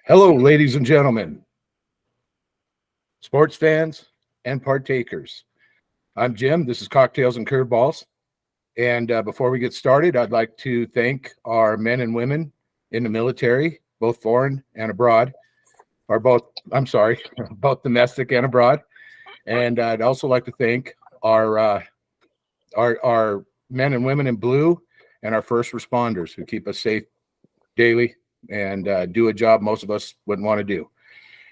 Hello, ladies and gentlemen, sports fans and partakers. I'm Jim. This is Cocktails and Curveballs. And before we get started, I'd like to thank our men and women in the military, both foreign and abroad, or both, I'm sorry, both domestic and abroad. And I'd also like to thank our men and women in blue and our first responders who keep us safe daily and do a job most of us wouldn't want to do.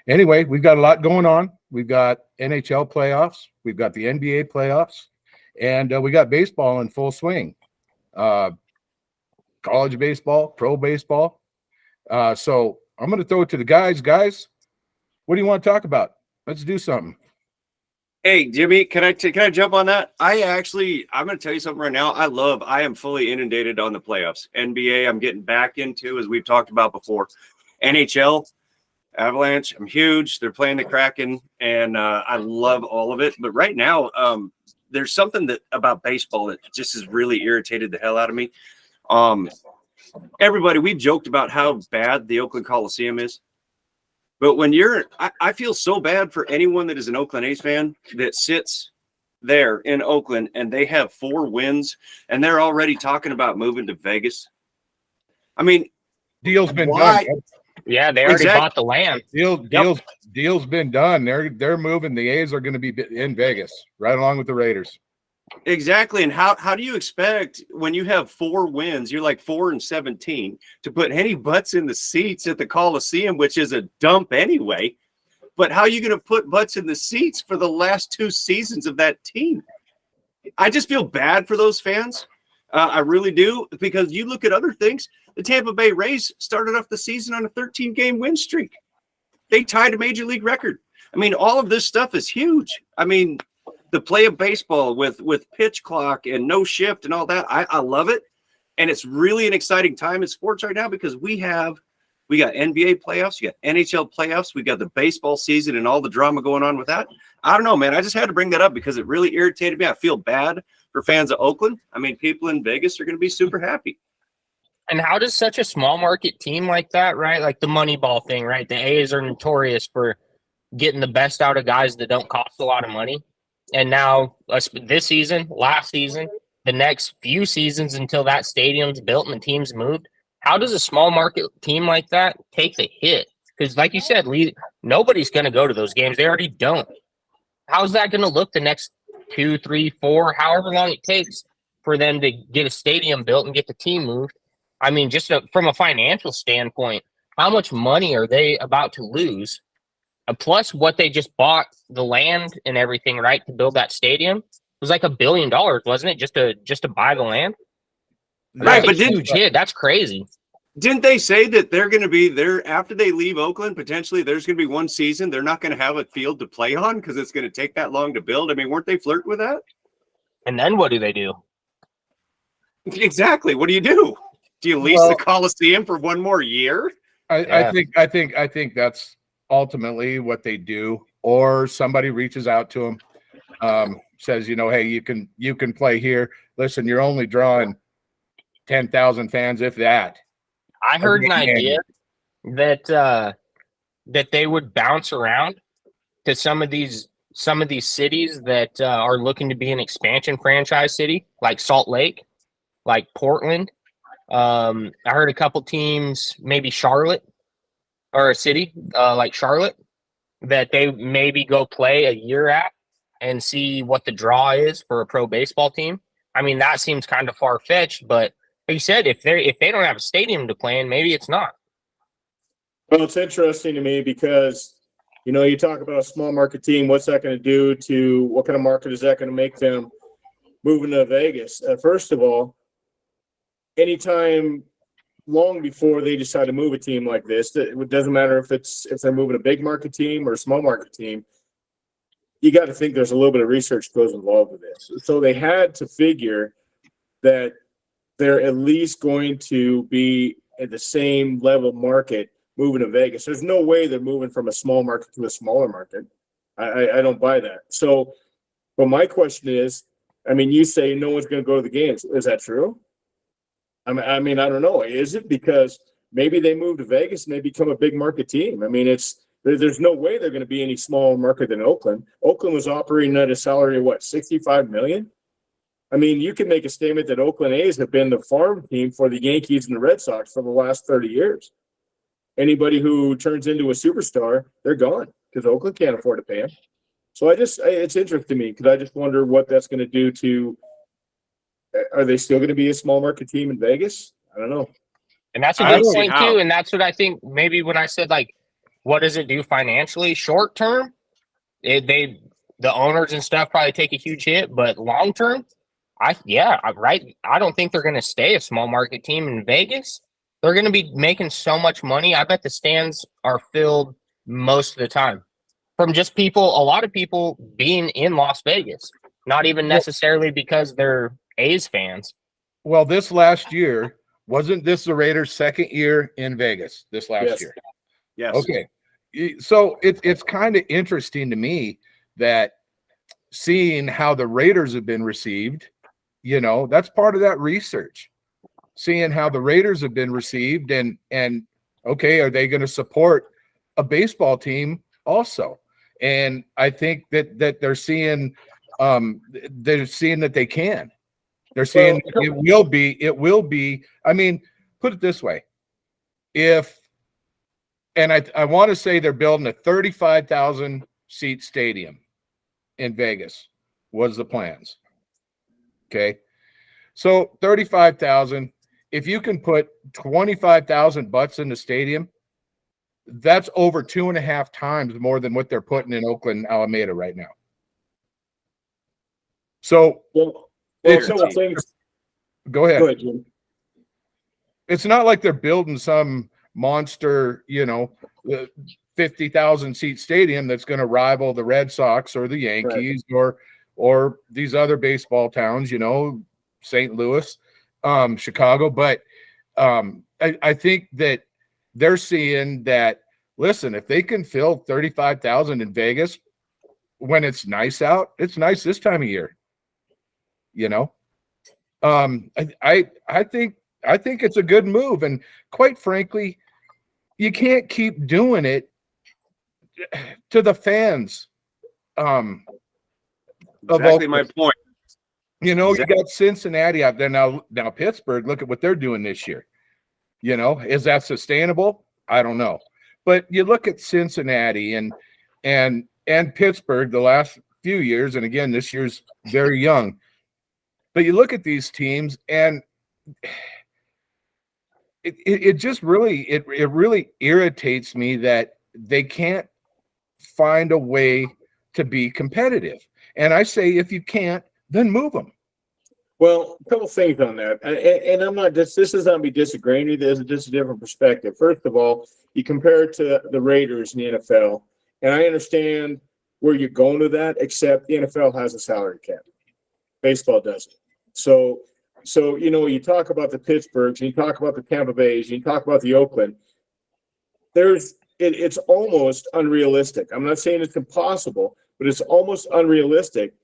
Anyway, we've got a lot going on. We've got NHL playoffs. We've got the NBA playoffs. And we got baseball in full swing. College baseball, pro baseball. So I'm going to throw it to the guys. Guys, what do you want to talk about? Let's do something. Hey, Jimmy, can I jump on that? I'm going to tell you something right now. I am fully inundated on the playoffs. NBA, I'm getting back into, as we've talked about before. NHL, Avalanche, I'm huge. They're playing the Kraken, and I love all of it. But right now, there's something about baseball that just has really irritated the hell out of me. Everybody, we've joked about how bad the Oakland Coliseum is. But when I feel so bad for anyone that is an Oakland A's fan that sits there in Oakland and they have 4 wins and they're already talking about moving to Vegas. I mean, deal's been done. Yeah, they already bought the land. Deal's been done. They're moving. The A's are going to be in Vegas, right along with the Raiders. Exactly. And how do you expect when you have 4 wins, you're like 4-17, to put any butts in the seats at the Coliseum, which is a dump anyway? But how are you going to put butts in the seats for the last 2 seasons of that team? I just feel bad for those fans. I really do, because you look at other things. The Tampa Bay Rays started off the season on a 13-game win streak. They tied a major league record. I mean, all of this stuff is huge. I mean, the play of baseball with pitch clock and no shift and all that, I love it. And it's really an exciting time in sports right now because we got NBA playoffs, we got NHL playoffs, we got the baseball season and all the drama going on with that. I don't know, man. I just had to bring that up because it really irritated me. I feel bad for fans of Oakland. I mean, people in Vegas are going to be super happy. And how does such a small market team like that, right? Like the Moneyball thing, right? The A's are notorious for getting the best out of guys that don't cost a lot of money. And now this season, last season, the next few seasons until that stadium's built and the team's moved, how does a small market team like that take the hit? Because like you said, nobody's going to go to those games. They already don't. How's that going to look the next 2, 3, 4, however long it takes for them to get a stadium built and get the team moved? I mean, just from a financial standpoint, how much money are they about to lose? Plus what they just bought, the land and everything, right, to build that stadium, it was like $1 billion, wasn't it? Just to buy the land. Right, but huge hit. That's crazy. Didn't they say that they're going to be there after they leave Oakland? Potentially, there's going to be one season they're not going to have a field to play on because it's going to take that long to build. I mean, weren't they flirting with that? And then what do they do? Exactly. What do you do? Do you lease the Coliseum for one more year? I think that's ultimately what they do, or somebody reaches out to them, says, hey, you can play here. Listen, you're only drawing 10,000 fans, if that. I heard an idea that they would bounce around to some of these cities that are looking to be an expansion franchise city, like Salt Lake, like Portland. I heard a couple teams, maybe Charlotte, or a city like Charlotte, that they maybe go play a year at and see what the draw is for a pro baseball team. I mean, that seems kind of far-fetched, but like you said, if they don't have a stadium to play in, maybe it's not. Well, it's interesting to me because, you talk about a small market team. What's that going to do to what kind of market is that going to make them moving to Vegas? First of all, anytime long before they decide to move a team like this, it doesn't matter if they're moving a big market team or a small market team. You got to think there's a little bit of research goes involved with this. So they had to figure that they're at least going to be at the same level market moving to Vegas. There's no way they're moving from a small market to a smaller market. I don't buy that. So, but my question is, you say no one's going to go to the games. Is that true? I mean, I don't know. Is it? Because maybe they move to Vegas and they become a big market team. I mean, there's no way they're going to be any smaller market than Oakland. Oakland was operating at a salary of what, 65 million? I mean, you can make a statement that Oakland A's have been the farm team for the Yankees and the Red Sox for the last 30 years. Anybody who turns into a superstar, they're gone because Oakland can't afford to pay them. So it's interesting to me because I just wonder what that's going to do to. Are they still going to be a small market team in Vegas? I don't know. And that's a I good don't see point how. too. And that's what I think maybe when I said like, what does it do financially? Short term, the owners and stuff probably take a huge hit, but long term, right. I don't think they're going to stay a small market team in Vegas. They're going to be making so much money. I bet the stands are filled most of the time from just a lot of people being in Las Vegas, not even necessarily because they're A's fans. Well, this last year, wasn't this the Raiders' second year in Vegas this last year? Yes. Okay. So it's kind of interesting to me that seeing how the Raiders have been received, that's part of that research. Seeing how the Raiders have been received and okay, are they going to support a baseball team also? And I think that they're seeing that they can. They're seeing it will be. I mean, put it this way. I want to say they're building a 35,000 seat stadium in Vegas was the plans. Okay. So 35,000, if you can put 25,000 butts in the stadium, that's over 2.5 times more than what they're putting in Oakland, Alameda right now. So Well, it's, some things. go ahead. Go ahead, Jim. It's not like they're building some monster, 50,000 seat stadium that's going to rival the Red Sox or the Yankees or these other baseball towns, St. Louis, Chicago. But I think that they're seeing that, listen, if they can fill 35,000 in Vegas when it's nice out, it's nice this time of year. I think it's a good move. And quite frankly, you can't keep doing it to the fans. Exactly my point. You got Cincinnati out there now. Now Pittsburgh, look at what they're doing this year. Is that sustainable? I don't know. But you look at Cincinnati and Pittsburgh the last few years, and again, this year's very young. But you look at these teams, and it just really really irritates me that they can't find a way to be competitive. And I say, if you can't, then move them. Well, a couple things on that, and I'm not just. This is not me disagreeing with you. There's just a different perspective. First of all, you compare it to the Raiders in the NFL, and I understand where you're going with that. Except the NFL has a salary cap, baseball doesn't. So you talk about the Pittsburghs, and you talk about the Tampa Bays, and you talk about the Oakland. It's almost unrealistic. I'm not saying it's impossible, but it's almost unrealistic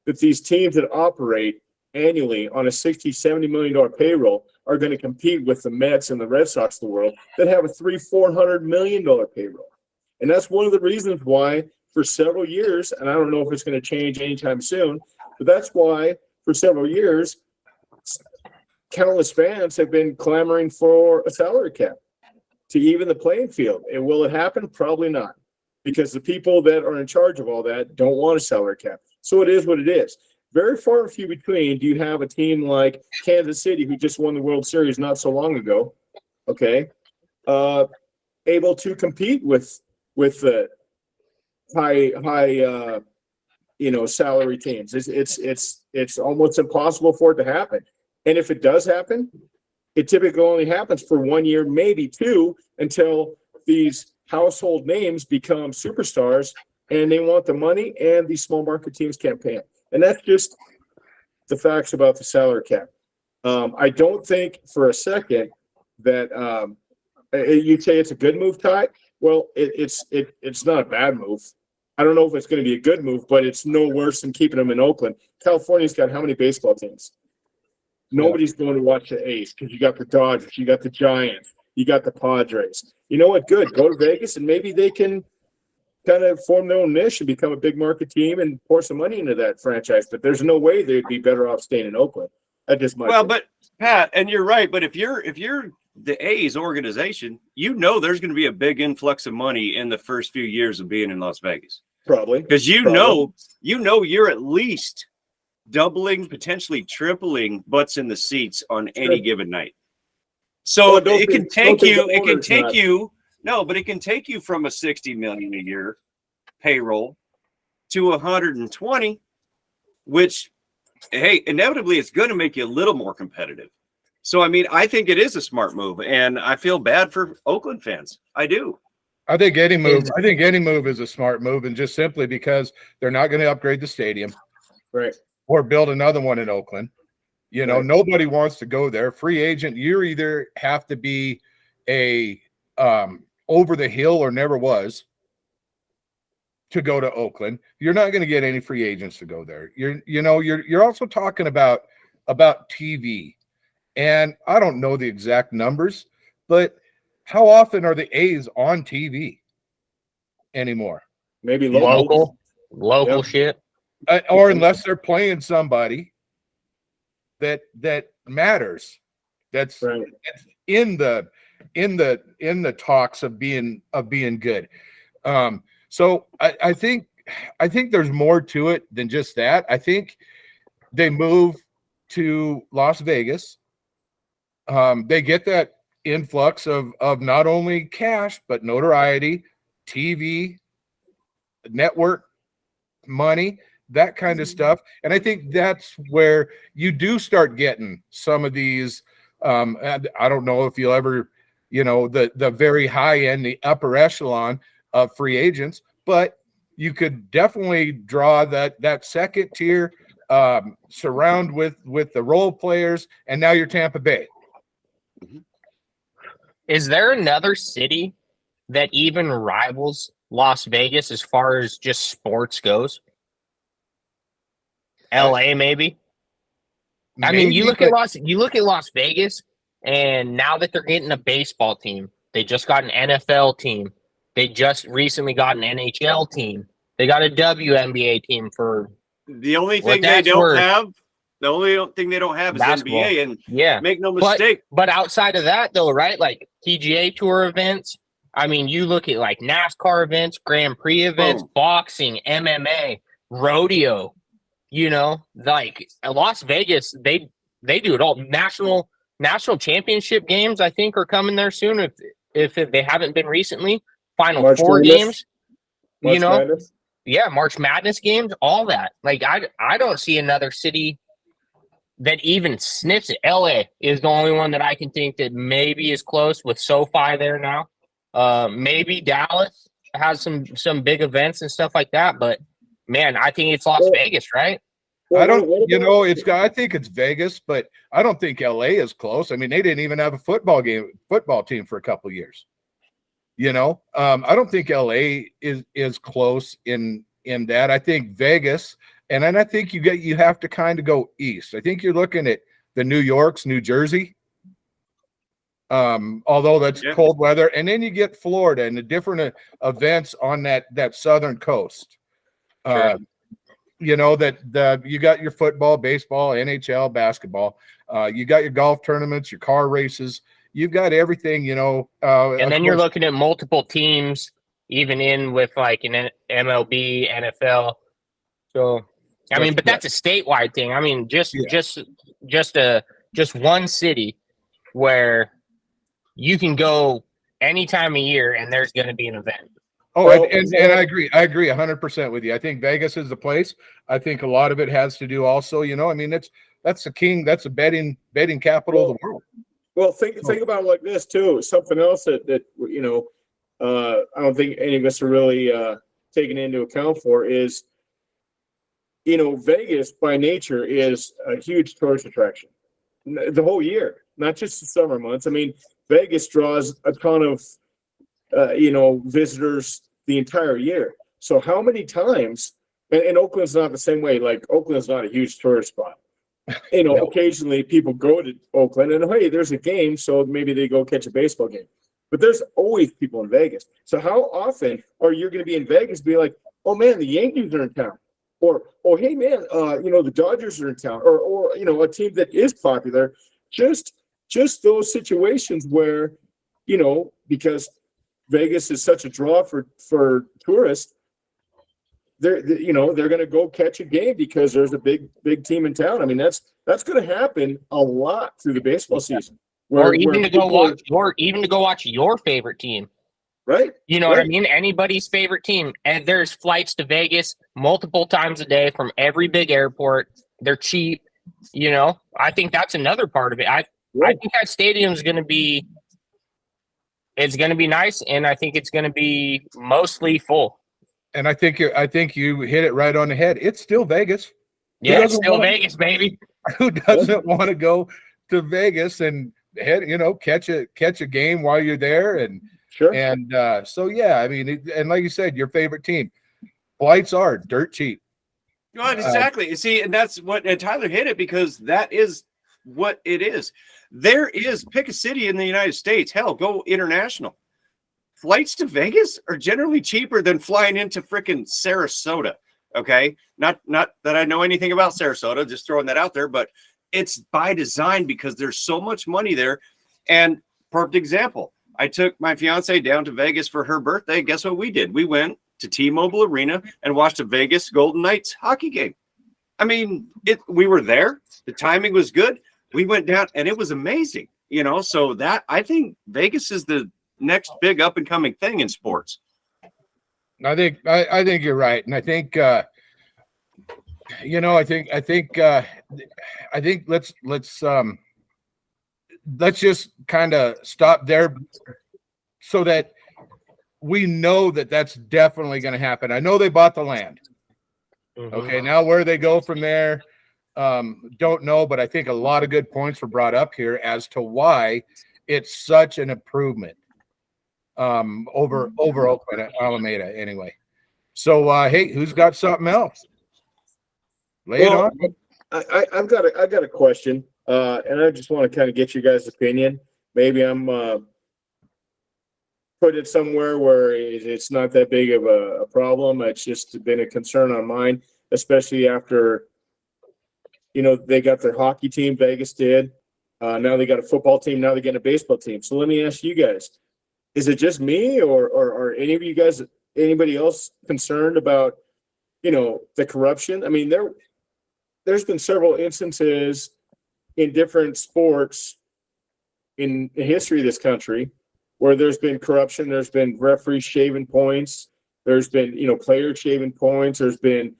that these teams that operate annually on a $60-70 million payroll are going to compete with the Mets and the Red Sox of the world that have a $300-400 million payroll. And that's one of the reasons why for several years, and I don't know if it's going to change anytime soon, but that's why for several years, countless fans have been clamoring for a salary cap to even the playing field. And will it happen? Probably not, because the people that are in charge of all that don't want a salary cap. So it is what it is. Very far and few between do you have a team like Kansas City, who just won the World Series not so long ago, able to compete with the high salary teams. It's almost impossible for it to happen. And if it does happen, it typically only happens for 1 year, maybe two, until these household names become superstars and they want the money, and these small market teams can't pay them. And that's just the facts about the salary cap. I don't think for a second that you'd say it's a good move, Ty. Well, it's not a bad move. I don't know if it's going to be a good move, but it's no worse than keeping them in Oakland. California's got how many baseball teams? Nobody's going to watch the A's because you got the Dodgers, you got the Giants, You got the Padres. You know what? Good. Go to Vegas and maybe they can kind of form their own niche and become a big market team and pour some money into that franchise. But there's no way they'd be better off staying in Oakland. That just might. Well, but Pat, and you're right. But if you're the A's organization, you know there's going to be a big influx of money in the first few years of being in Las Vegas. Probably Because you know you're at least doubling, potentially tripling butts in the seats on any given night. So it can take you from a 60 million a year payroll to 120, which, hey, inevitably it's going to make you a little more competitive. So, I mean, I think it is a smart move, and I feel bad for Oakland fans. I do. I think any move is a smart move, and just simply because they're not going to upgrade the stadium, right, or build another one in Oakland. You know, right. Nobody wants to go there. Free agent, you either have to be a over the hill or never was to go to Oakland. You're not going to get any free agents to go there. You're also talking about TV, and I don't know the exact numbers, but how often are the A's on TV anymore? Maybe local Yep. shit. Or unless they're playing somebody that matters, that's right. in the talks of being good. So I think there's more to it than just that. I think they move to Las Vegas. They get that influx of not only cash but notoriety, TV, network money, that kind of stuff. And I think that's where you do start getting some of these. And I don't know if you'll ever, the very high end, the upper echelon of free agents, but you could definitely draw that second tier, surround with the role players, and now you're Tampa Bay. Is there another city that even rivals Las Vegas as far as just sports goes? LA, maybe. I mean, you look at Las Vegas, and now that they're getting a baseball team, they just got an NFL team. They just recently got an NHL team. They got a WNBA team for the only thing they don't have. The only thing they don't have is basketball. NBA, and yeah, make no mistake. But outside of that, though, right? Like PGA Tour events. I mean, you look at like NASCAR events, Grand Prix events, boxing, MMA, rodeo. Like Las Vegas, they do it all. National championship games, I think, are coming there soon. If they haven't been recently, Final March Four Madness. games. Madness. Yeah, March Madness games, all that. Like I don't see another city that even sniffs it. LA is the only one that I can think that maybe is close with SoFi there now. Maybe Dallas has some big events and stuff like that, but man, I think it's Las Vegas, right? I think it's Vegas, but I don't think LA is close. I mean, they didn't even have a football team for a couple of years. I don't think LA is close in that. I think Vegas, and then I think you have to kind of go east. I think you're looking at the New Yorks, New Jersey. Although that's cold weather, and then you get Florida and the different events on that southern coast. Sure. You got your football, baseball, NHL, basketball. You got your golf tournaments, your car races. You've got everything. And then you're looking at multiple teams, even in with like an MLB, NFL. So, I mean, but that's a statewide thing. I mean, just one city where you can go any time of year and there's going to be an event. Oh, and I agree. I agree 100% with you. I think Vegas is the place. I think a lot of it has to do also, I mean, that's the betting capital of the world. Well, think about it like this too. Something else that I don't think any of us are really taking into account for is, Vegas by nature is a huge tourist attraction the whole year, not just the summer months. I mean, Vegas draws a ton of visitors the entire year. So how many times, and Oakland's not the same way, like Oakland's not a huge tourist spot. Yep. occasionally people go to Oakland and, hey, there's a game, so maybe they go catch a baseball game. But there's always people in Vegas. So how often are you going to be in Vegas be like, oh man, the Yankees are in town? Or, oh, hey man, the Dodgers are in town, or a team that is popular. Just those situations where, because Vegas is such a draw for tourists, they're going to go catch a game because there's a big team in town. I mean, that's going to happen a lot through the baseball season. Or even to go watch your favorite team. Right. You know what I mean? Anybody's favorite team. And there's flights to Vegas multiple times a day from every big airport. They're cheap. I think that's another part of it. I think that stadium is going to be nice, and I think it's going to be mostly full. And I think you hit it right on the head. It's still Vegas. Yeah, it's still Vegas, baby. Who doesn't want to go to Vegas and catch a game while you're there? And sure. And so yeah, I mean, and like you said, your favorite team, flights are dirt cheap. Well, exactly. See, and that's what Tyler hit it, because that is what it is. Pick a city in the United States. Hell, go international. Flights to Vegas are generally cheaper than flying into freaking Sarasota. Okay. Not that I know anything about Sarasota, just throwing that out there, but it's by design because there's so much money there. And perfect example, I took my fiance down to Vegas for her birthday. Guess what we did? We went to T-Mobile Arena and watched a Vegas Golden Knights hockey game. I mean, we were there. The timing was good. We went down and it was amazing. So that, I think Vegas is the next big up and coming thing in sports. I think you're right, and I think I think let's just kind of stop there so that we know that that's definitely going to happen. I know they bought the land. Mm-hmm. Okay, now where they go from there, don't know, but I think a lot of good points were brought up here as to why it's such an improvement over Oakland at Alameda anyway. So hey, who's got something else? Lay it on. I've got a question, and I just want to kind of get you guys' opinion. Maybe I'm put it somewhere where it's not that big of a problem. It's just been a concern on mine, especially after they got their hockey team, Vegas did. Now they got a football team. Now they're getting a baseball team. So let me ask you guys: is it just me, or any of you guys, anybody else concerned about the corruption? I mean, there's been several instances in different sports in the history of this country where there's been corruption. There's been referees shaving points. There's been players shaving points. There's been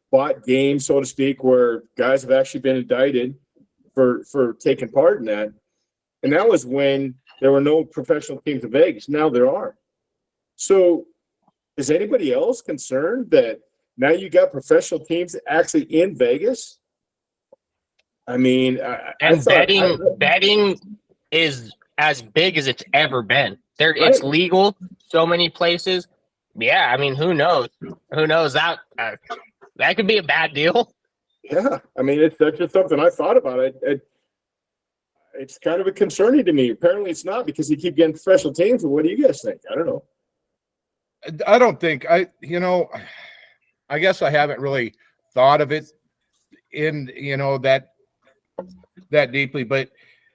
bought games, so to speak, where guys have actually been indicted for taking part in that. And that was when there were no professional teams in Vegas. Now there are. So is anybody else concerned that now you got professional teams actually in Vegas? I mean, betting is as big as it's ever been. It's legal so many places. Yeah, I mean, who knows? Who knows that could be a bad deal. Yeah, I mean, that's just something I thought about. It's kind of a concerning to me. Apparently, it's not, because you keep getting professional teams. But what do you guys think? I don't know. I don't think I guess I haven't really thought of it in that deeply, but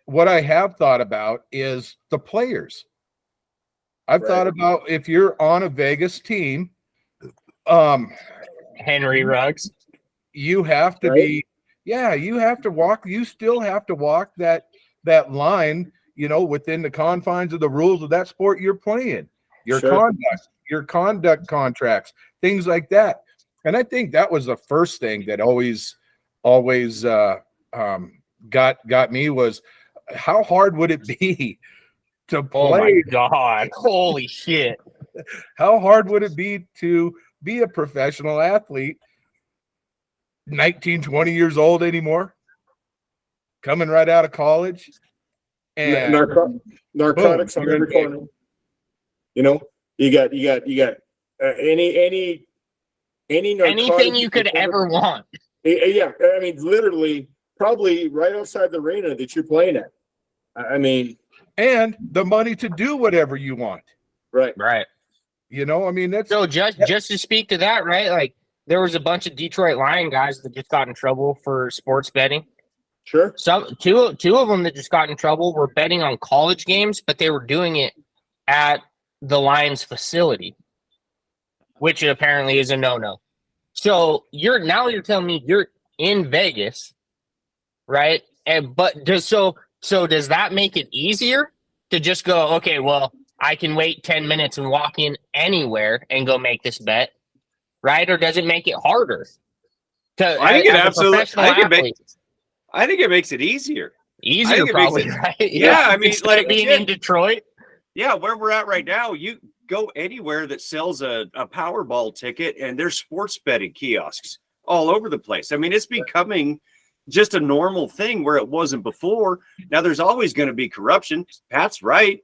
what I have thought about is the players. I've thought about, if you're on a Vegas team, Henry Ruggs, you have to be, you have to walk, you still have to walk that line, within the confines of the rules of that sport you're playing, your conduct contracts, things like that. And I think that was the first thing that always got me was, how hard would it be to play? Oh my God. Holy shit. How hard would it be to be a professional athlete, 19, 20 years old anymore, coming right out of college, and narcotics on every corner. You got any anything you could ever want. Yeah, I mean, literally probably right outside the arena that you're playing at. I mean, and the money to do whatever you want. right. Right. You know, I mean, that's So just to speak to that, right? Like there was a bunch of Detroit Lion guys that just got in trouble for sports betting. Sure. Two of them that just got in trouble were betting on college games, but they were doing it at the Lions facility, which apparently is a no-no. So you're telling me you're in Vegas, right? And does that make it easier to just go, okay, well, I can wait 10 minutes and walk in anywhere and go make this bet, right? Or does it make it harder? I think it absolutely. Athlete? I think it makes it easier. Easier, probably, it, right? Yeah, I mean, instead like of being in Detroit. Yeah, where we're at right now, you go anywhere that sells a Powerball ticket, and there's sports betting kiosks all over the place. I mean, it's becoming just a normal thing where it wasn't before. Now, there's always going to be corruption. Pat's right.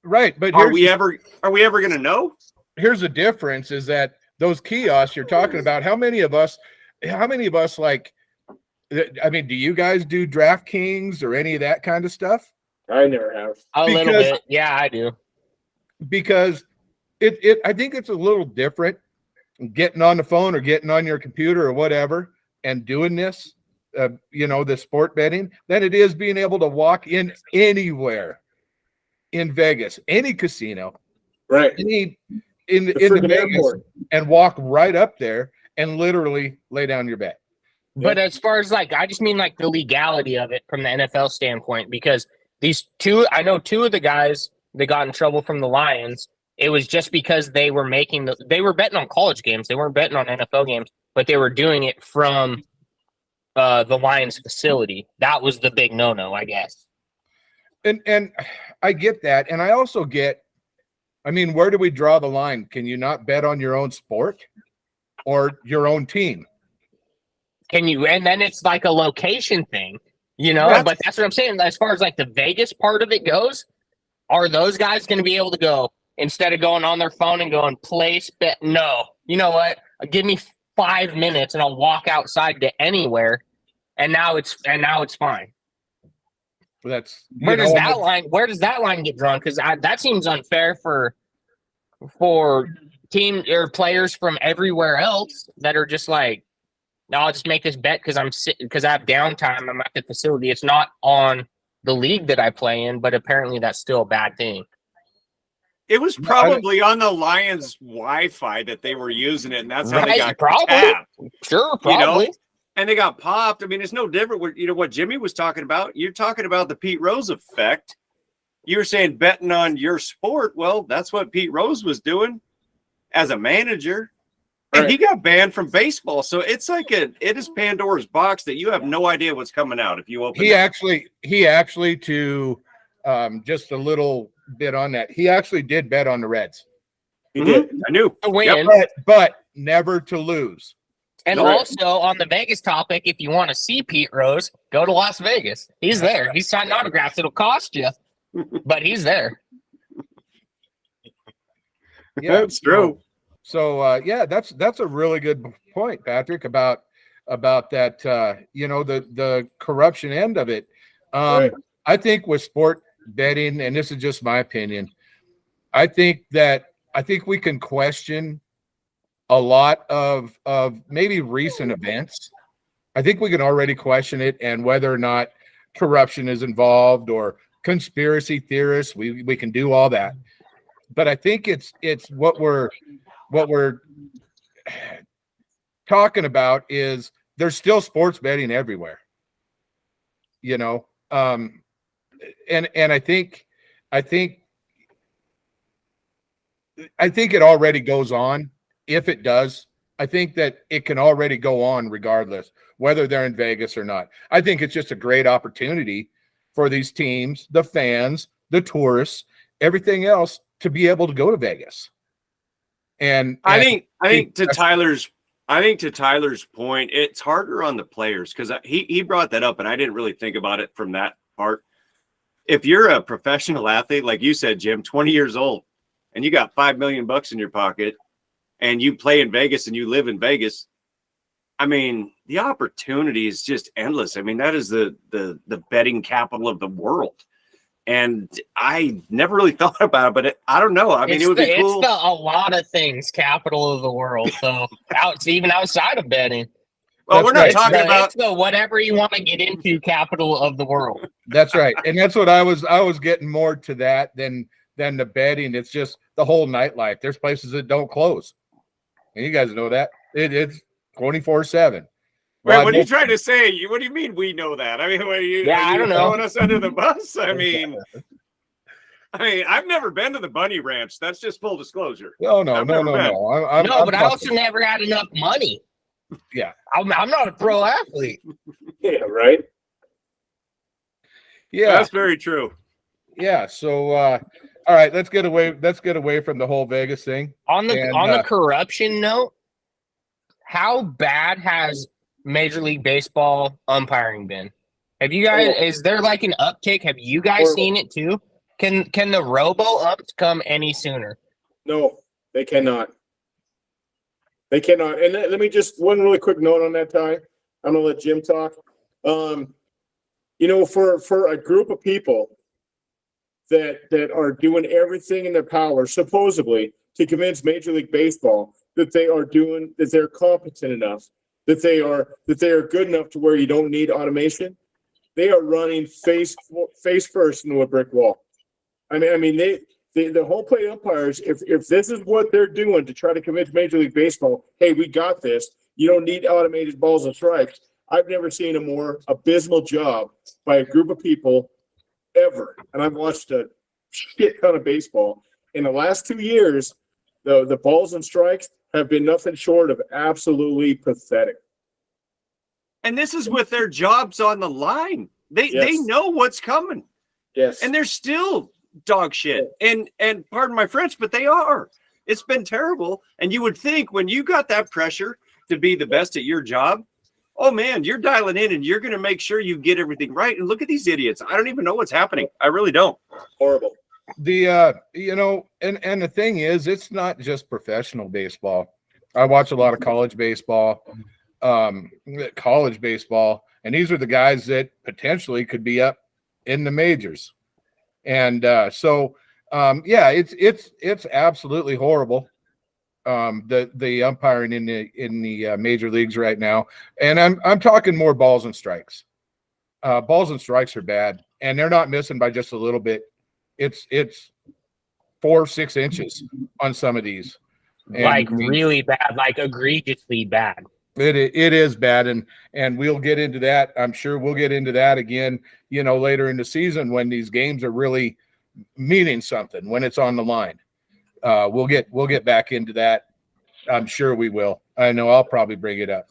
right. But Are we ever going to know? here's the difference: is that those kiosks you're talking about? How many of us like? I mean, do you guys do DraftKings or any of that kind of stuff? I never have. A little bit. Yeah, I do. Because I think it's a little different getting on the phone or getting on your computer or whatever and doing this, the sport betting, than it is being able to walk in anywhere in Vegas, any casino, Right. in the freaking Vegas, airport. and walk right up there and literally lay down your bet. But as far as I just mean the legality of it from the NFL standpoint, because I know two of the guys that got in trouble from the Lions, it was just because they were they were betting on college games. They weren't betting on NFL games, but they were doing it from the Lions facility. That was the big no-no, I guess. And I get that. And I also get, I mean, where do we draw the line? Can you not bet on your own sport or your own team? Can you? And then it's like a location thing, Yeah. But that's what I'm saying. As far as the Vegas part of it goes, are those guys going to be able to go instead of going on their phone and going place bet? No. You know what? Give me 5 minutes and I'll walk outside to anywhere, and now it's fine. That's Where does that line get drawn? Because that seems unfair for team or players from everywhere else that are just no, I'll just make this bet because I have downtime. I'm at the facility. It's not on the league that I play in, but apparently that's still a bad thing. It was probably on the Lions Wi-Fi that they were using it, and that's how they got probably. tapped. Sure, probably. And they got popped. I mean, it's no different. What Jimmy was talking about. You're talking about the Pete Rose effect. You were saying betting on your sport. Well, that's what Pete Rose was doing as a manager. And he got banned from baseball. So it's it is Pandora's box that you have no idea what's coming out if you open He actually to just a little bit on that. He actually did bet on the Reds. He did. I knew. To win. But never to lose. And also on the Vegas topic, if you want to see Pete Rose, go to Las Vegas. He's there. He's signing autographs. It'll cost you, but he's there. Yeah, that's true. So that's a really good point, Patrick, about that. The corruption end of it. I think with sport betting, and this is just my opinion, I think we can question a lot of maybe recent events. I think we can already question it, and whether or not corruption is involved or conspiracy theorists, we can do all that. But I think it's what we're talking about is there's still sports betting everywhere, and I think it already goes on. If it does, I think that it can already go on regardless whether they're in Vegas or not. I think it's just a great opportunity for these teams, the fans, the tourists, everything else to be able to go to Vegas. And I think to Tyler's point, it's harder on the players because he brought that up, and I didn't really think about it from that part. If you're a professional athlete, like you said, Jim, 20 years old, and you got $5 million in your pocket, and you play in Vegas and you live in Vegas, I mean, the opportunity is just endless. I mean, that is the betting capital of the world. And I never really thought about it, but I don't know. I mean, it would be cool. It's a lot of things, capital of the world. So even outside of betting. Well, we're not right. talking about it's the whatever you want to get into capital of the world. That's right. And that's what I was getting more to that than the betting. It's just the whole nightlife. There's places that don't close. And you guys know that. It's 24/7. Wait, what are you trying to say? What do you mean we know that? I mean, I don't know. Throwing us under the bus? I mean, I've never been to the Bunny Ranch. That's just full disclosure. Oh, no. But I also never had enough money. Yeah. I'm not a pro athlete. Yeah, right. Yeah, that's very true. Yeah. So, all right, let's get away from the whole Vegas thing. On the corruption note, how bad has Major League Baseball umpiring been? Have you guys? Is there like an uptick? Have you guys seen it too? Can the robo-umps come any sooner? No, they cannot. They cannot. And let me just one really quick note on that, Ty. I'm gonna let Jim talk. For a group of people that are doing everything in their power, supposedly, to convince Major League Baseball that they're competent enough, that they are good enough to where you don't need automation, they are running face first into a brick wall. I mean, the home plate umpires, if this is what they're doing to try to convince Major League Baseball, hey, we got this, you don't need automated balls and strikes. I've never seen a more abysmal job by a group of people ever. And I've watched a shit ton of baseball. In the last 2 years, the balls and strikes have been nothing short of absolutely pathetic. And this is with their jobs on the line. They know what's coming. Yes. And they're still dog shit. And pardon my French, but they are. It's been terrible. And you would think when you got that pressure to be the best at your job, oh man, you're dialing in and you're going to make sure you get everything right. And look at these idiots. I don't even know what's happening. I really don't. Horrible. The and the thing is, it's not just professional baseball. I watch a lot of college baseball, and these are the guys that potentially could be up in the majors. And it's absolutely horrible. The umpiring in the major leagues right now, and I'm talking more balls and strikes. Balls and strikes are bad, and they're not missing by just a little bit. It's 4-6 inches on some of these, and, really bad, like egregiously bad. It is bad, and we'll get into that. I'm sure we'll get into that again, later in the season when these games are really meaning something, when it's on the line. We'll get back into that. I'm sure we will. I know I'll probably bring it up.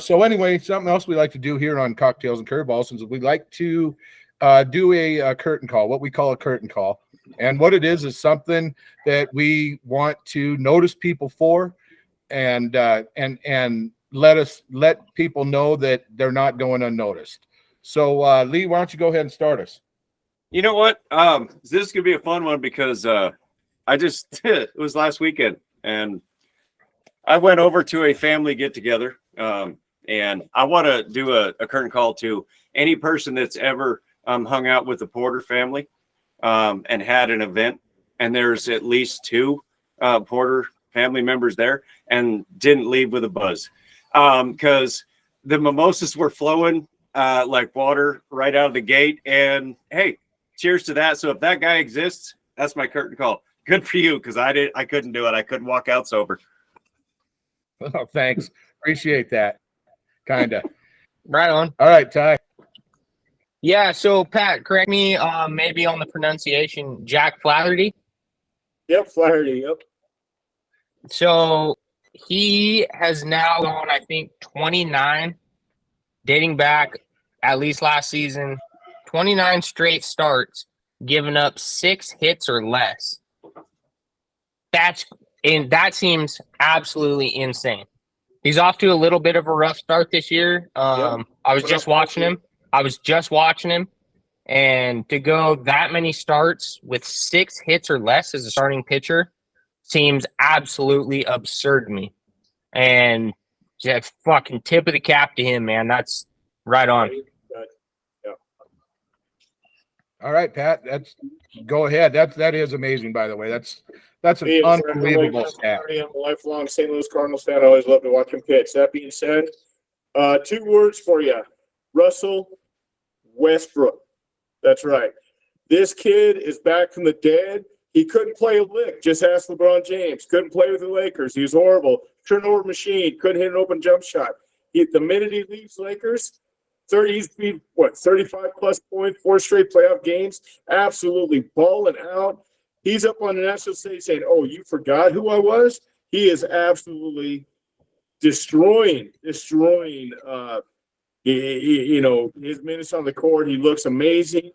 So anyway, something else we like to do here on Cocktails and Curveballs is we like to do a curtain call, what we call a curtain call. And what it is something that we want to notice people for, and let people know that they're not going unnoticed. So Lee, why don't you go ahead and start us? You know what? This is gonna be a fun one because it was last weekend and I went over to a family get together. And I want to do a curtain call to any person that's ever hung out with the Porter family and had an event, and there's at least 2 Porter family members there and didn't leave with a buzz, because the mimosas were flowing like water right out of the gate. And hey, cheers to that. So if that guy exists, that's my curtain call. Good for you, because I couldn't do it. I couldn't walk out sober. Oh, thanks. Appreciate that. Kinda. Right on. All right, Ty. Yeah, so Pat, correct me maybe on the pronunciation. Jack Flaherty? Yep, Flaherty, yep. So he has now gone, I think, 29, dating back at least last season, 29 straight starts, giving up 6 hits or less. That seems absolutely insane. He's off to a little bit of a rough start this year. I was just watching him. And to go that many starts with 6 hits or less as a starting pitcher seems absolutely absurd to me. And Yeah, fucking tip of the cap to him, man. That's right on. All right, Pat. Go ahead. That is amazing, by the way. That's an He is. unbelievable stat. I'm a lifelong St. Louis Cardinals fan. I always love to watch him pitch. That being said, 2 words for you. Russell Westbrook. That's right. This kid is back from the dead. He couldn't play a lick. Just ask LeBron James. Couldn't play with the Lakers. He was horrible. Turnover machine. Couldn't hit an open jump shot. The minute he leaves Lakers, 35 plus points, 4 straight playoff games, absolutely balling out. He's up on the national stage saying, "Oh, you forgot who I was?" He is absolutely destroying. His minutes on the court. He looks amazing.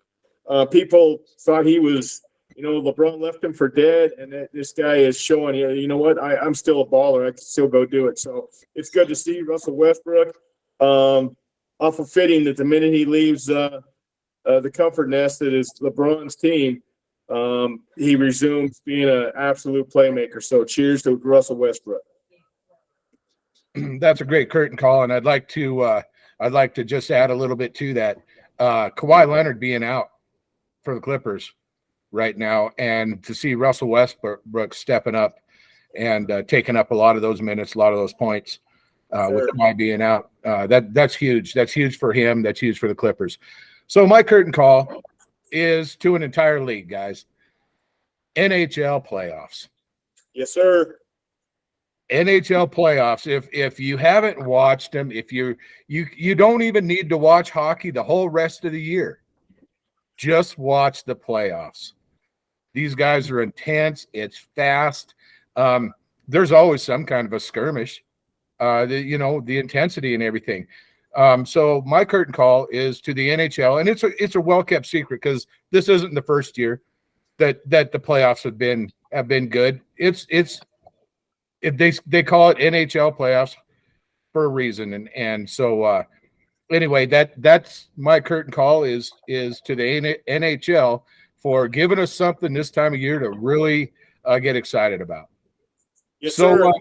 People thought he was, LeBron left him for dead, and this guy is showing you know what? I'm still a baller. I can still go do it. So it's good to see Russell Westbrook. Awful fitting that the minute he leaves the comfort nest that is LeBron's team, he resumes being an absolute playmaker. So cheers to Russell Westbrook. That's a great curtain call, and I'd like to just add a little bit to that. Kawhi Leonard being out for the Clippers right now, and to see Russell Westbrook stepping up and taking up a lot of those minutes, a lot of those points. With Kawhi being out, that's huge. That's huge for him. That's huge for the Clippers. So my curtain call is to an entire league, guys. NHL playoffs. Yes, sir. NHL playoffs. If you haven't watched them, if you don't even need to watch hockey the whole rest of the year. Just watch the playoffs. These guys are intense. It's fast. There's always some kind of a skirmish. The intensity and everything. So my curtain call is to the NHL, and it's a well-kept secret because this isn't the first year that the playoffs have been good. They call it NHL playoffs for a reason, and so anyway, that's my curtain call is to the NHL for giving us something this time of year to really get excited about. Yes, sir.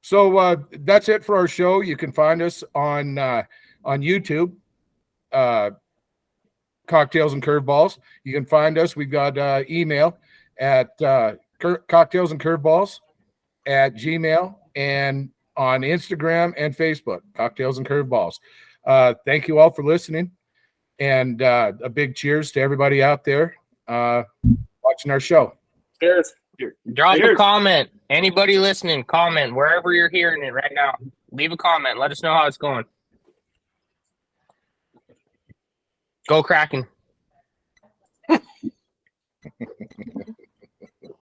So that's it for our show. You can find us on YouTube, Cocktails and Curveballs. You can find us. We've got email at Cocktails and Curveballs at Gmail, and on Instagram and Facebook, Cocktails and Curveballs. Thank you all for listening, and a big cheers to everybody out there watching our show. Cheers. Drop a comment. Anybody listening, comment wherever you're hearing it right now. Leave a comment. Let us know how it's going. Go Kraken.